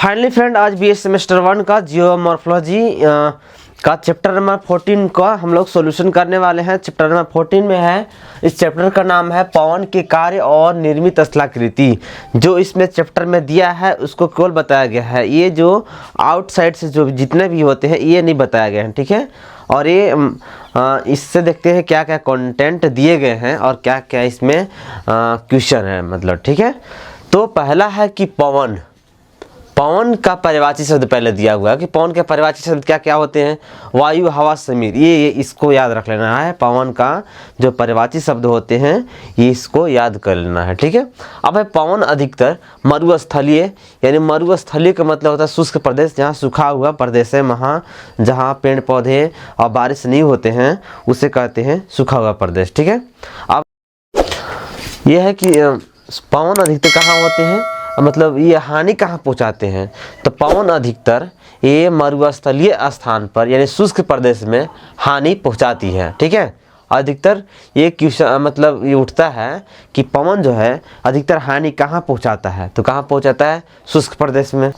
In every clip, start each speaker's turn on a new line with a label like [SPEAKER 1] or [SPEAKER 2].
[SPEAKER 1] Finally friend, आज BA semester 1 का geomorphology का चैप्टर नंबर 14 का हम लोग सॉल्यूशन करने वाले हैं। चैप्टर नंबर 14 में है, इस चैप्टर का नाम है पवन के कार्य और निर्मित स्थलाकृति। जो इसमें चैप्टर में दिया है उसको केवल बताया गया है, ये जो आउटसाइड से जो जितने भी होते हैं ये नहीं बताया गया है, ठीक है। और ये इससे देखते हैं क्या क्या कंटेंट दिए गए हैं और क्या क्या इसमें क्वेश्चन है, मतलब ठीक है। तो पहला है कि पवन, पवन का परिवाची शब्द पहले दिया हुआ है कि पवन के परिवाची शब्द क्या क्या होते हैं, वायु, हवा, समीर। ये इसको याद रख लेना है। पवन का जो परिवाची शब्द होते हैं ये इसको याद कर लेना है, ठीक है। अब है पवन अधिकतर मरुस्थलीय, यानी मरुस्थलीय का मतलब होता है शुष्क प्रदेश, जहाँ सूखा हुआ प्रदेश है, वहाँ जहाँ पेड़ पौधे और बारिश नहीं होते हैं उसे कहते हैं सूखा हुआ प्रदेश, ठीक है। अब यह है कि पवन अधिकतर कहाँ होते हैं, मतलब ये हानि कहाँ पहुँचाते हैं। तो पवन अधिकतर ये मरुस्थलीय स्थान पर यानी शुष्क प्रदेश में हानि पहुँचाती है, ठीक है। अधिकतर ये क्वेश्चन मतलब ये उठता है कि पवन जो है अधिकतर हानि कहाँ पहुँचाता है, तो कहाँ पहुँचाता है, शुष्क प्रदेश में।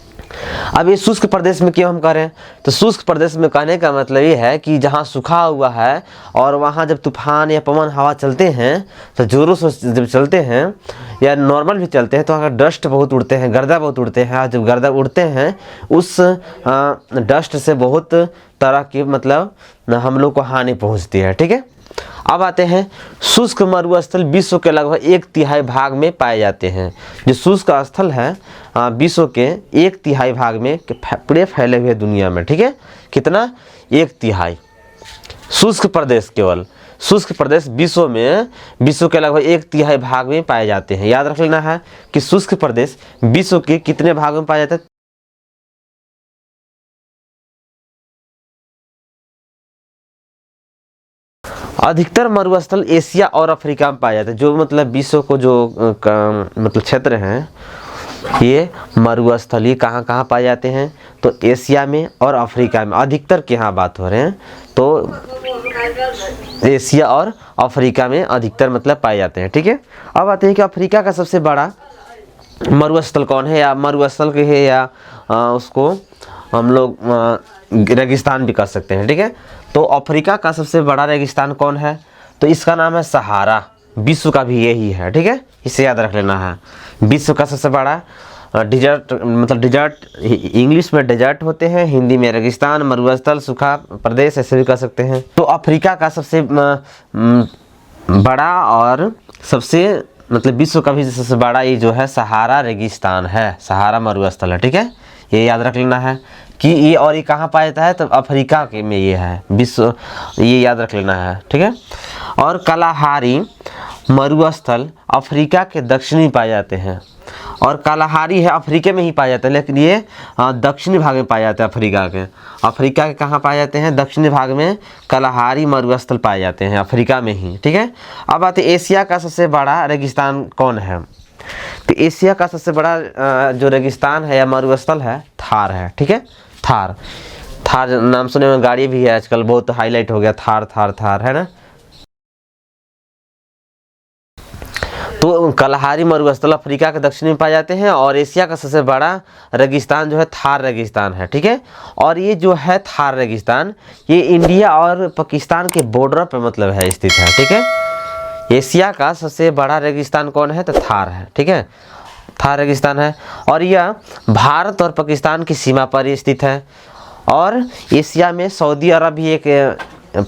[SPEAKER 1] अब ये शुष्क प्रदेश में क्यों हम करें, तो शुष्क प्रदेश में कहने का मतलब ये है कि जहाँ सूखा हुआ है और वहाँ जब तूफान या पवन हवा चलते हैं तो जोरों से जब चलते हैं या नॉर्मल भी चलते हैं तो वहाँ डस्ट बहुत उड़ते हैं, गर्दा बहुत उड़ते हैं। जब गर्दा उड़ते हैं उस डस्ट से बहुत तरह की मतलब हम लोग को हानि पहुँचती है, ठीक है। अब आते हैं शुष्क मरुस्थल विश्व के लगभग 1/3 भाग में पाए जाते हैं। जो शुष्क स्थल है विश्व के 1/3 भाग में पूरे फैले हुए दुनिया में, ठीक है। कितना, 1/3 शुष्क प्रदेश, केवल शुष्क प्रदेश विश्व में विश्व के लगभग 1/3 भाग में पाए जाते हैं। याद रख लेना है कि शुष्क प्रदेश विश्व के कितने भाग में पाए जाते हैं। अधिकतर मरुस्थल एशिया और अफ्रीका में पाए जाते हैं। जो मतलब विश्व को जो मतलब क्षेत्र हैं ये मरुस्थलीय कहाँ कहाँ पाए जाते हैं, तो एशिया में और अफ्रीका में। अधिकतर की यहाँ बात हो रहे हैं तो एशिया और अफ्रीका में अधिकतर मतलब पाए जाते हैं, ठीक है। अब आते हैं कि अफ्रीका का सबसे बड़ा मरुस्थल कौन है, या मरुस्थल के है या उसको हम लोग रेगिस्तान भी कर सकते हैं, ठीक है। तो अफ्रीका का सबसे बड़ा रेगिस्तान कौन है, तो इसका नाम है सहारा। विश्व का भी यही है, ठीक है, इसे याद रख लेना है। विश्व का सबसे बड़ा डिजर्ट, मतलब डिजर्ट इंग्लिश में डेजर्ट होते हैं, हिंदी में रेगिस्तान, मरुस्थल, सूखा प्रदेश ऐसे भी कह सकते हैं। तो अफ्रीका का सबसे बड़ा और सबसे मतलब विश्व का भी सबसे बड़ा ये जो है सहारा रेगिस्तान है, सहारा मरुस्थल है, ठीक है। ये याद रख लेना है कि ये, और ये कहाँ पाया जाता है, तो अफ्रीका के में ये है विश्व, ये याद रख लेना है, ठीक है। और कलाहारी मरुस्थल अफ्रीका के दक्षिणी पाए जाते हैं, और कलाहारी है अफ्रीका में ही पाया जाता है, लेकिन ये दक्षिणी भाग में पाए जाते हैं अफ्रीका के। अफ्रीका के कहाँ पाए जाते हैं, दक्षिणी भाग में कलाहारी मरुस्थल पाए जाते हैं, अफ्रीका में ही, ठीक है। अब आते एशिया का सबसे बड़ा रेगिस्तान कौन है, तो एशिया का सबसे बड़ा जो रेगिस्तान है या मरुस्थल है थार है, ठीक है। थार, थार नाम सुने में गाड़ी भी है आजकल, बहुत हाईलाइट हो गया, थार थार थार है ना। तो कलाहारी मरुस्थल अफ्रीका के दक्षिण में पाए जाते हैं, और एशिया का सबसे बड़ा रेगिस्तान जो है थार रेगिस्तान है, ठीक है। और ये जो है थार रेगिस्तान ये इंडिया और पाकिस्तान के बॉर्डर पे मतलब है स्थित है, ठीक है। एशिया का सबसे बड़ा रेगिस्तान कौन है, तो थार है, ठीक है, थार रेगिस्तान है। और यह भारत और पाकिस्तान की सीमा पर स्थित है। और एशिया में सऊदी अरब भी एक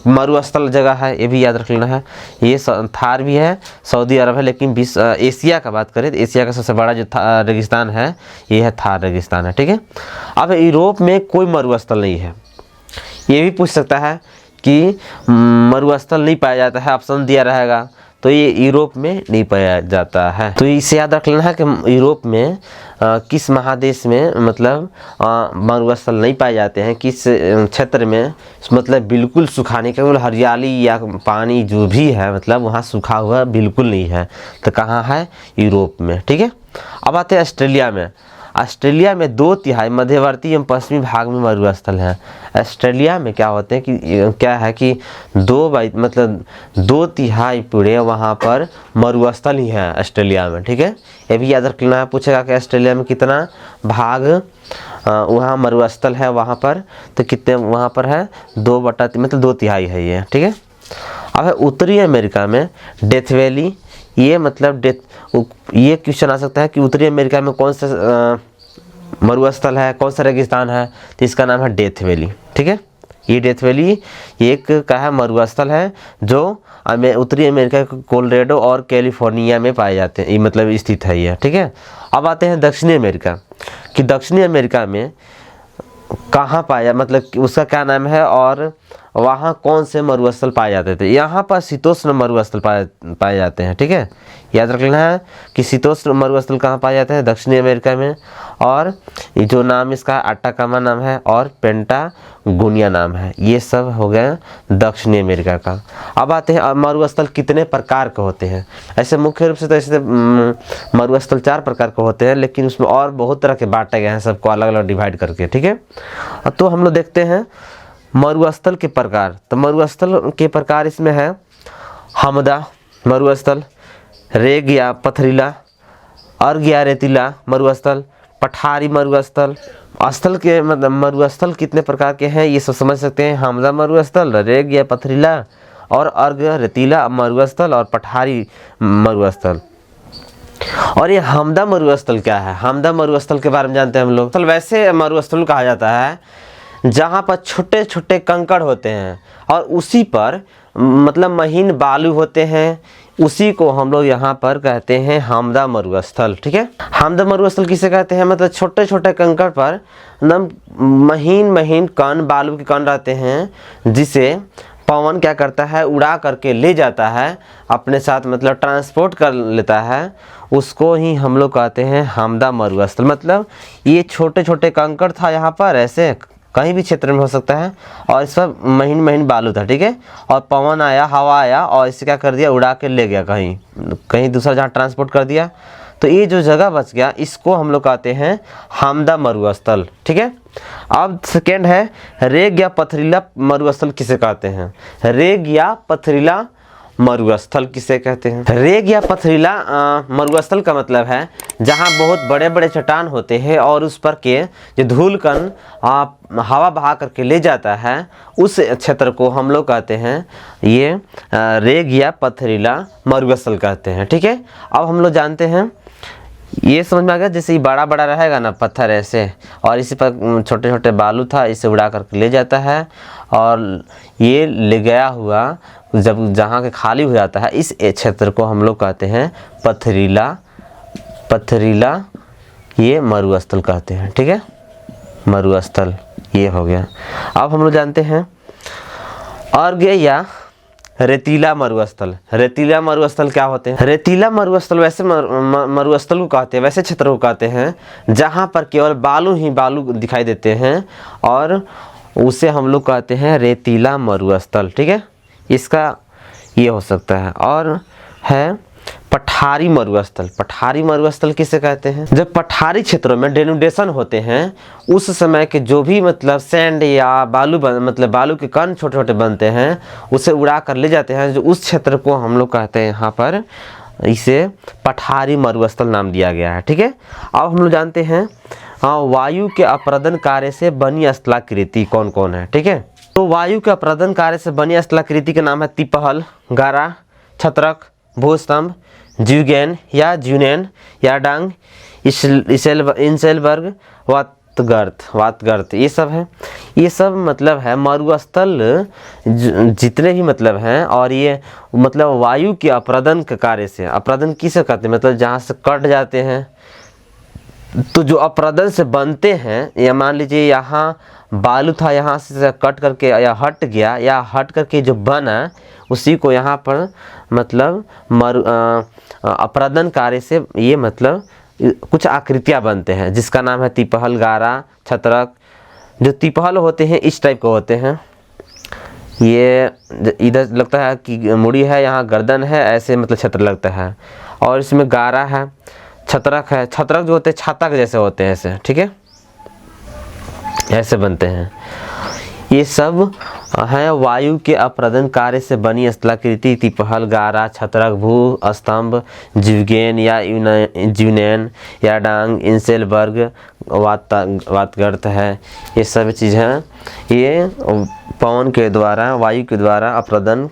[SPEAKER 1] मरुस्थल जगह है, ये भी याद रख लेना है। ये थार भी है, सऊदी अरब है, लेकिन एशिया का बात करें तो एशिया का सबसे बड़ा जो रेगिस्तान है ये है थार रेगिस्तान है, ठीक है। अब यूरोप में कोई मरुस्थल नहीं है, ये भी पूछ सकता है कि मरुस्थल नहीं पाया जाता है, ऑप्शन दिया रहेगा, तो ये यूरोप में नहीं पाया जाता है। तो इसे याद रख लेना है कि यूरोप में किस महादेश में मतलब मरुस्थल नहीं पाए जाते हैं, किस क्षेत्र में मतलब बिल्कुल सूखा नहीं, केवल हरियाली या पानी जो भी है मतलब वहाँ सूखा हुआ बिल्कुल नहीं है, तो कहाँ है, यूरोप में, ठीक है। अब आते हैं ऑस्ट्रेलिया में। ऑस्ट्रेलिया में 2/3 मध्यवर्ती एवं पश्चिमी भाग में मरुस्थल हैं। ऑस्ट्रेलिया में क्या होते हैं कि क्या है कि 2/3 पूरे वहाँ पर मरुस्थल ही हैं ऑस्ट्रेलिया में, ठीक है। ये भी याद रखना है, पूछेगा कि ऑस्ट्रेलिया में कितना भाग वहाँ मरुस्थल है वहाँ पर, तो कितने वहाँ पर है 2/3 मतलब 2/3 है ये, ठीक है। अब है उत्तरी अमेरिका में डेथ वैली, ये मतलब ये क्वेश्चन आ सकता है कि उत्तरी अमेरिका में कौन सा मरुस्थल है, कौन सा रेगिस्तान है, तो इसका नाम है डेथ वैली, ठीक है। ये डेथ वैली एक का है मरुस्थल है जो उत्तरी अमेरिका के कोलोराडो और कैलिफोर्निया में पाए जाते हैं, ये मतलब स्थित है ये, ठीक है। अब आते हैं दक्षिणी अमेरिका, कि दक्षिणी अमेरिका में कहाँ पाया मतलब उसका क्या नाम है और वहाँ कौन से मरुस्थल पाए जाते थे। यहाँ पर शीतोष्ण मरुस्थल पाए जाते हैं, ठीक है। याद रखना है कि शीतोष्ण मरुस्थल कहाँ पाए जाते हैं, दक्षिणी अमेरिका में, और ये जो नाम इसका अटाकामा नाम है और पेंटागोनिया नाम है, ये सब हो गए दक्षिणी अमेरिका का। अब आते हैं मरुस्थल कितने प्रकार के होते हैं। ऐसे मुख्य रूप से तो ऐसे मरुस्थल 4 प्रकार के होते हैं, लेकिन उसमें और बहुत तरह के बांटे गए हैं, सबको अलग अलग डिवाइड करके, ठीक है। तो हम लोग देखते हैं मरुस्थल के प्रकार। तो मरुस्थल के प्रकार इसमें है हमदा मरुस्थल, रेग या पथरीला, अर्ग या रेतीला मरुस्थल, पठारी मरुस्थल। स्थल के मतलब मरुस्थल कितने प्रकार के हैं ये सब समझ सकते हैं, हमदा मरुस्थल, रेग या पथरीला और अर्ग रेतीला मरुस्थल और पठारी मरुस्थल। और ये हमदा मरुस्थल क्या है, हमदा मरुस्थल के बारे में जानते हैं हम लोग। तो वैसे मरुस्थल कहा जाता है जहाँ पर छोटे छोटे कंकड़ होते हैं और उसी पर मतलब महीन बालू होते हैं, उसी को हम लोग यहाँ पर कहते हैं हमदा मरुस्थल, ठीक है। हमदा मरुस्थल किसे कहते हैं, मतलब छोटे छोटे कंकड़ पर एकदम महीन महीन कण बालू के कण रहते हैं, जिसे पवन क्या करता है उड़ा करके ले जाता है अपने साथ, मतलब ट्रांसपोर्ट कर लेता है, उसको ही हम लोग कहते हैं हमदा मरुस्थल। मतलब ये छोटे छोटे कंकड़ था यहाँ पर, ऐसे कहीं भी क्षेत्र में हो सकता है, और इस पर महीन महीन बालू था, ठीक है। और पवन आया, हवा आया और इसे क्या कर दिया उड़ा के ले गया कहीं दूसरा जहाँ ट्रांसपोर्ट कर दिया, तो ये जो जगह बच गया इसको हम लोग कहते हैं हमदा मरुस्थल, ठीक है। अब सेकेंड है रेग या पथरीला मरुस्थल किसे कहते हैं। रेग या पथरीला मरुस्थल किसे कहते हैं। रेग या पथरीला मरुस्थल का मतलब है जहाँ बहुत बड़े बड़े चट्टान होते हैं और उस पर के जो धूल कण हवा बहा करके ले जाता है, उस क्षेत्र को हम लोग कहते हैं ये रेग या पथरीला मरुस्थल कहते हैं, ठीक है। अब हम लोग जानते हैं, ये समझ में आ गया, जैसे ये बड़ा बड़ा रहेगा ना पत्थर ऐसे, और इसी पर छोटे छोटे बालू था, इसे उड़ा करके ले जाता है, और ये ले गया हुआ जब जहाँ के खाली हो जाता है इस क्षेत्र को हम लोग कहते हैं पथरीला ये मरुस्थल कहते हैं, ठीक है। मरुस्थल ये हो गया। अब हम लोग जानते हैं अर्ग या रेतीला मरुस्थल। रेतीला मरुस्थल क्या होते हैं। रेतीला मरुस्थल वैसे मरुस्थल को कहते हैं, वैसे क्षेत्र को कहते हैं जहाँ पर केवल बालू ही बालू दिखाई देते हैं, और उसे हम लोग कहते हैं रेतीला मरुस्थल, ठीक है। इसका ये हो सकता है। और है पठारी मरुस्थल। पठारी मरुस्थल किसे कहते हैं। जब पठारी क्षेत्रों में डेनुडेशन होते हैं उस समय के जो भी मतलब सैंड या बालू मतलब बालू के कण छोटे छोटे बनते हैं, उसे उड़ा कर ले जाते हैं, जो उस क्षेत्र को हम लोग कहते हैं यहाँ पर इसे पठारी मरुस्थल नाम दिया गया है, ठीक है। अब हम लोग जानते हैं वायु के अपरदन कार्य से बनी स्थलाकृति कौन कौन है, ठीक है। तो वायु के अपरदन कार्य से बनी स्थलाकृति का नाम है तिपहल, गारा, छत्रक, भूस्तंभ, ज्यूगेन या ज्यूनेन, याडांग, इंसेलबर्ग, वातगर्त, ये सब है। ये सब मतलब है मरुस्थल जितने भी मतलब हैं, और ये मतलब वायु के अपरदन के कार्य से, अपरदन किसे कहते हैं मतलब जहाँ से कट जाते हैं, तो जो अपरदन से बनते हैं, या मान लीजिए यहाँ बालू था, यहाँ से कट करके या हट गया, या हट करके जो बना उसी को यहाँ पर मतलब अपरदन कार्य से ये मतलब कुछ आकृतियाँ बनते हैं, जिसका नाम है तिपहल, गारा, छत्रक। जो तिपहल होते हैं इस टाइप के होते हैं, ये इधर लगता है कि मुड़ी है, यहाँ गर्दन है, ऐसे मतलब छत्र लगता है। और इसमें गारा है छत्रक है, छत्रक जो होते हैं छाता के जैसे होते हैं ऐसे, ठीक है, ऐसे बनते हैं। ये सब है वायु के अप्रदन कार्य से बनी स्थलाकृति, तिपहल, गारा, छत्रक, भू स्तंभ, जीवगेन या जीवनैन या डांग, इंसेलबर्ग, वातगर्त है। ये सब चीज़ें ये पवन के द्वारा, वायु के द्वारा अप्रदन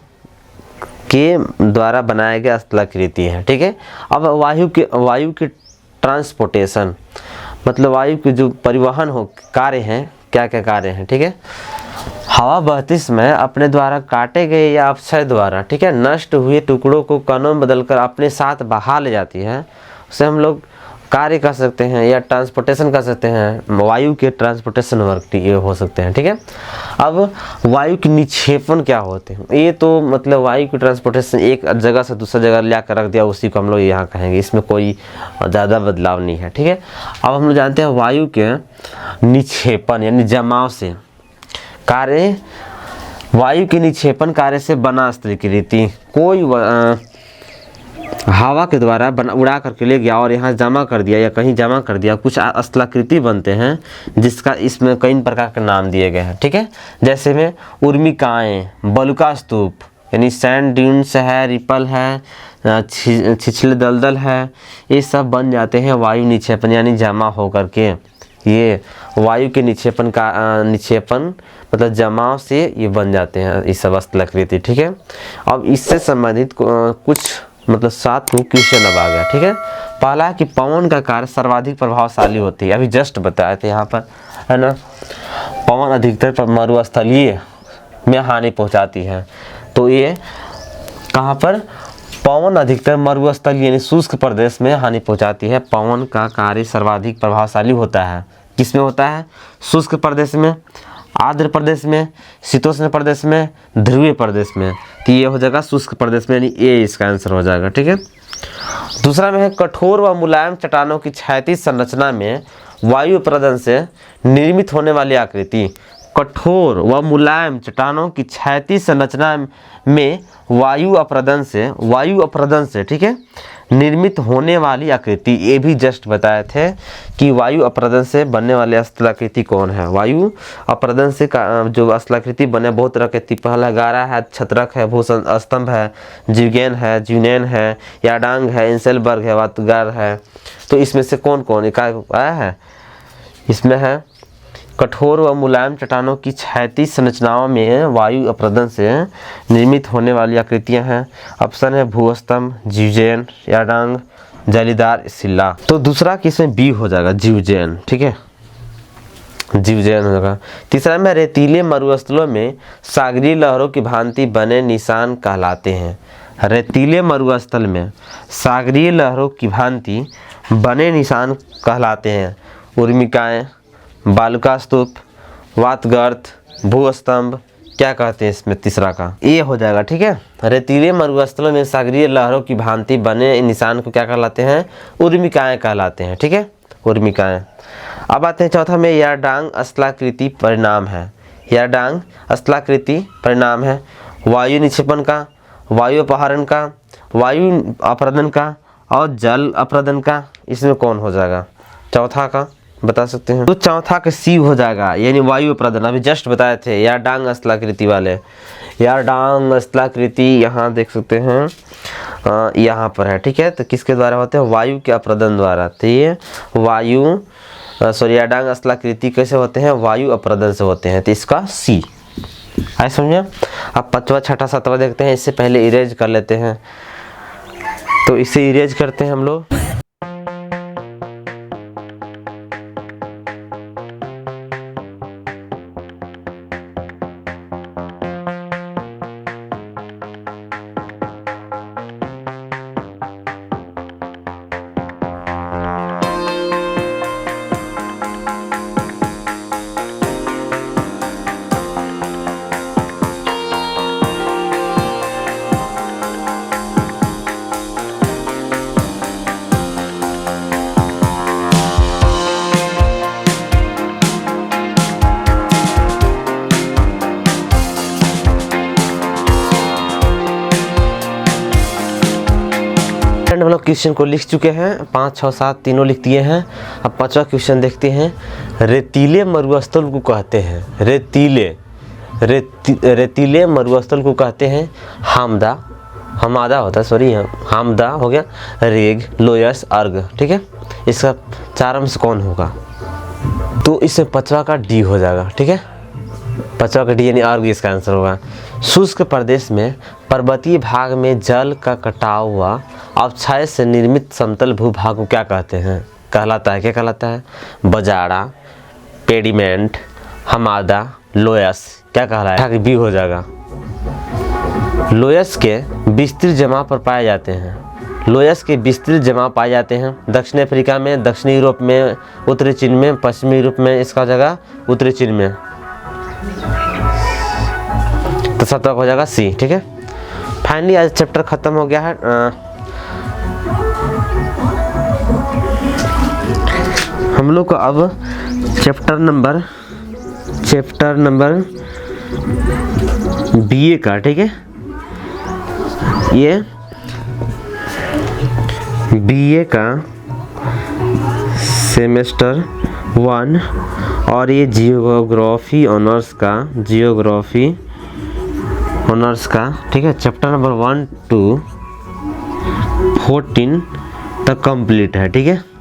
[SPEAKER 1] के द्वारा बनाया गया स्थलाकृति है, ठीक है। अब वायु के ट्रांसपोर्टेशन मतलब वायु के जो परिवहन हो कार्य हैं, क्या क्या कार्य हैं, ठीक है। हवा बहती समय अपने द्वारा काटे गए या अपक्षय द्वारा, ठीक है, नष्ट हुए टुकड़ों को कणों में बदलकर अपने साथ बहा ले जाती है, उसे हम लोग कार्य कर सकते हैं या ट्रांसपोर्टेशन कर सकते हैं। वायु के ट्रांसपोर्टेशन वर्क ये हो सकते हैं, ठीक है। अब वायु के निक्षेपण क्या होते हैं, ये तो मतलब वायु की ट्रांसपोर्टेशन एक जगह से दूसरी जगह ला कर रख दिया, उसी को हम लोग यहाँ कहेंगे, इसमें कोई ज़्यादा बदलाव नहीं है, ठीक है। अब हम लोग जानते हैं वायु के निक्षेपण यानी जमाव से कार्य, वायु के निक्षेपण कार्य से बना स्थलाकृति, कोई हवा के द्वारा उड़ा करके ले गया और यहाँ जमा कर दिया या कहीं जमा कर दिया, कुछ स्थलाकृति बनते हैं जिसका इसमें कई प्रकार के नाम दिए गए हैं, ठीक है। जैसे में उर्मिकाएँ, बलुका स्तूप यानी सैंड ड्यून्स है, रिपल है, छिछले दलदल है, ये सब बन जाते हैं वायु निक्षेपण यानी जमा हो करके। ये वायु के निक्षेपण का निक्षेपण मतलब जमाव से ये बन जाते हैं ये सब स्थलाकृति, ठीक है। अब इससे संबंधित कुछ मतलब 7 क्वेश्चन अब आ गया, ठीक है। पहला है कि पवन का कार्य सर्वाधिक प्रभावशाली होती है, अभी जस्ट बताए थे यहाँ पर, है ना। पवन अधिकतर मरुस्थलीय में हानि पहुँचाती है, तो ये कहाँ पर, पवन अधिकतर मरुस्थलीय यानी शुष्क प्रदेश में हानि पहुँचाती है। पवन का कार्य सर्वाधिक प्रभावशाली होता है, किस में होता है, शुष्क प्रदेश में, आर्द्र प्रदेश में, शीतोष्ण प्रदेश में, ध्रुवीय प्रदेश में। तो ये हो जाएगा शुष्क प्रदेश में, यानी ए इसका आंसर हो जाएगा, ठीक है। दूसरा में है कठोर व मुलायम चट्टानों की क्षैतिज संरचना में वायु अप्रदन से निर्मित होने वाली आकृति। कठोर व मुलायम चट्टानों की क्षैतिज संरचना में वायु अप्रदन से, ठीक है, निर्मित होने वाली आकृति। ये भी जस्ट बताए थे कि वायु अप्रदन से बनने वाली स्थलाकृति कौन है। वायु अप्रदन से जो स्थलाकृति बने बहुत तरह के, तिपहल है, गारा है, छत्रक है, भू स्तंभ है, जीवगेन है, जीवनैन है, याडांग है, इंसेलबर्ग है, वातगार है। तो इसमें से कौन कौन एक आया है, इसमें है कठोर व मुलायम चट्टानों की क्षैतिज संरचनाओं में वायु अप्रदन से निर्मित होने वाली आकृतियां हैं। ऑप्शन है भूस्तंभ, जीवजैन, याडांग, जालीदार शिला। तो दूसरा किसमें बी हो जाएगा, जीवजैन, ठीक है, जीवजैन होगा। तीसरा में रेतीले मरुस्थलों में सागरीय लहरों की भांति बने निशान कहलाते हैं। रेतीले मरुस्थल में सागरीय लहरों की भांति बने निशान कहलाते हैं। उर्मिकाएँ, बालुका स्तूप, वातगर्त, भूस्तंभ, क्या कहते हैं इसमें तीसरा का, ये हो जाएगा, ठीक है। रेतीले मरुस्थलों में सागरीय लहरों की भांति बने निशान को क्या कहलाते हैं, उर्मिकाएँ कहलाते हैं, ठीक है, उर्मिकाएँ। अब आते हैं चौथा में, यारडांग स्थलाकृति परिणाम है। यारडांग स्थलाकृति परिणाम है वायु निक्षेपण का, वायु अपहरण का, वायु अप्रदन का और जल अप्रदन का। इसमें कौन हो जाएगा, चौथा का बता सकते हैं। तो चौथा का सी हो जाएगा, यानी वायु अप्रदन। अभी जस्ट बताए थे यारडांग स्थलाकृति वाले। यारडांग स्थलाकृति यहाँ देख सकते हैं, यहाँ पर है, ठीक है। तो किसके द्वारा होते हैं, वायु के अप्रदन द्वारा। तो ये यारडांग स्थलाकृति कैसे होते हैं, वायु अप्रदन से होते हैं। तो इसका सी आए समझे। अब 5वां 6वां 7वां देखते हैं, इससे पहले इरेज कर लेते हैं। तो इसे इरेज करते हैं हम लोग। फ्रेंड हम लोग क्वेश्चन को लिख चुके हैं, 5, 6, 7 तीनों लिख दिए हैं। अब 5वां क्वेश्चन देखते हैं। रेतीले मरुस्थल को कहते हैं, रेतीले मरुस्थल को कहते हैं हमादा होता है, सॉरी हामदा हो गया, रेग, लोयस, अर्ग। ठीक है, इसका 4 अंश कौन होगा? तो इसमें 5वां का डी हो जाएगा। ठीक है, 5वां का डी यानी अर्ग इसका आंसर होगा। शुष्क प्रदेश में पर्वतीय भाग में जल का कटाव हुआ अवक्षय से निर्मित समतल भूभाग को क्या कहते हैं? क्या कहलाता है? बजाड़ा, पेडिमेंट, हमादा, लोयस। क्या कहलाता है? बी हो जाएगा। लोयस के विस्तृत जमाव पर पाए जाते हैं, लोयस के विस्तृत जमाव पाए जाते हैं दक्षिण अफ्रीका में, दक्षिणी यूरोप में, उत्तरी चीन में, पश्चिमी यूरोप में। इसका जगह उत्तरी चीन में। तो 7वां हो जाएगा सी। ठीक है, फाइनली आज चैप्टर खत्म हो गया है। हम लोग को अब चैप्टर नंबर बीए का, ठीक है, ये बीए का सेमेस्टर 1 और ये जियोग्राफी ऑनर्स का, ठीक है, चैप्टर नंबर 1 to 14 तक कंप्लीट है। ठीक है,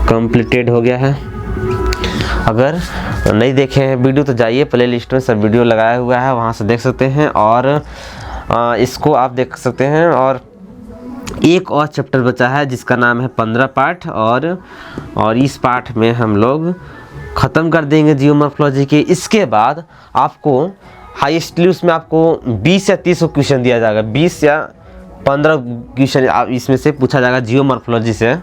[SPEAKER 1] कंप्लीटेड हो गया है। अगर नहीं देखे हैं वीडियो तो जाइए प्ले लिस्ट में, सब वीडियो लगाया हुआ है, वहाँ से देख सकते हैं और इसको आप देख सकते हैं। और एक और चैप्टर बचा है जिसका नाम है 15 पार्ट, और इस पार्ट में हम लोग ख़त्म कर देंगे जियोमॉर्फोलॉजी के। इसके बाद आपको हाईएस्टली उसमें आपको 20 या 30 क्वेश्चन दिया जाएगा, 20 या 15 क्वेश्चन इसमें से पूछा जाएगा जियोमॉर्फोलॉजी से,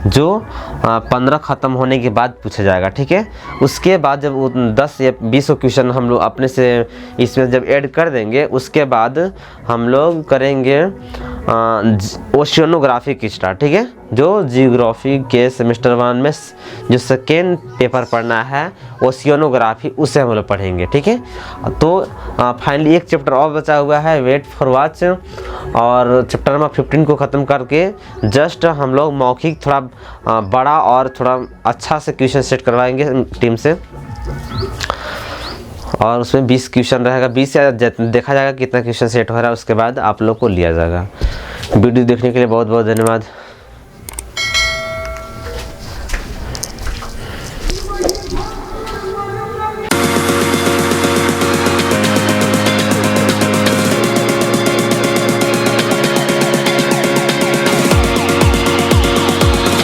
[SPEAKER 1] जो 15 ख़त्म होने के बाद पूछा जाएगा। ठीक है, उसके बाद जब वो 10 या 20 क्वेश्चन हम लोग अपने से इसमें जब ऐड कर देंगे, उसके बाद हम लोग करेंगे ओशियनोग्राफी की स्टार्ट। ठीक है, जो जियोग्राफी के सेमेस्टर 1 में जो सेकेंड पेपर पढ़ना है ओशियनोग्राफी, उसे हम लोग पढ़ेंगे। ठीक है, तो फाइनली एक चैप्टर और बचा हुआ है, वेट फॉर वॉच, और चैप्टर नंबर 15 को ख़त्म करके जस्ट हम लोग मौखिक थोड़ा बड़ा और थोड़ा अच्छा से क्वेश्चन सेट करवाएंगे टीम से, और उसमें 20 क्वेश्चन रहेगा, 20 या देखा जाएगा कितना क्वेश्चन सेट हो रहा है, उसके बाद आप लोग को लिया जाएगा। वीडियो देखने के लिए बहुत बहुत धन्यवाद।